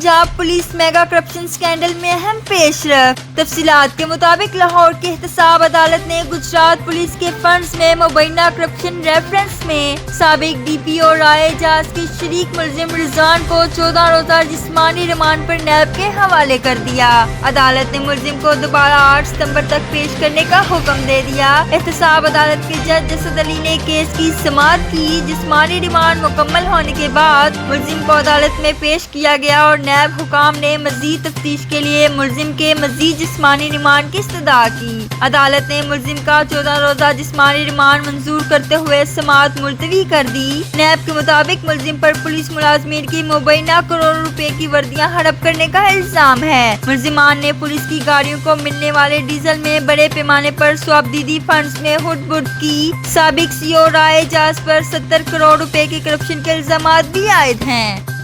Punjab police mega corruption scandal में अहम पेशरफ। तफसीलात के मुताबिक लाहौर की एहतसाब अदालत ने गुजरात पुलिस के फंड्स में मुबैना करप्शन रेफरेंस में साबिक DPO राय एजाज के शरीक मुलजिम रिजवान को 14 रोजा जिस्मानी रिमांड पर नैब के हवाले कर दिया। अदालत ने मुलजिम को दोबारा 8 सितंबर तक पेश करने का हुक्म दे दिया। एहतसाब अदालत के जज जसद अली ने केस की समाअत की। जिस्मानी रिमांड मुकम्मल होने के बाद मुलजिम को अदालत में पेश किया गया और नैब हुकाम ने मजीद तफ्तीश के लिए मुलजिम के मजीद जिस्मानी रिमांड की इस्तदा की। अदालत ने मुलजिम का 14 रोजा जिस्मानी रिमांड मंजूर करते हुए समाअत मुलतवी कर दी। नैब के मुताबिक मुलजिम पर पुलिस मुलाजमीन की मुबैना करोड़ रुपए की वर्दियां हड़प करने का इल्जाम है। मुलजिमान ने पुलिस की गाड़ियों को मिलने वाले डीजल में बड़े पैमाने पर स्वाबदीदी फंड्स में हुड-बुड की। साबिक CO राय एजाज पर 70 करोड़ रुपए के करप्शन के इल्जामात भी आयद हैं।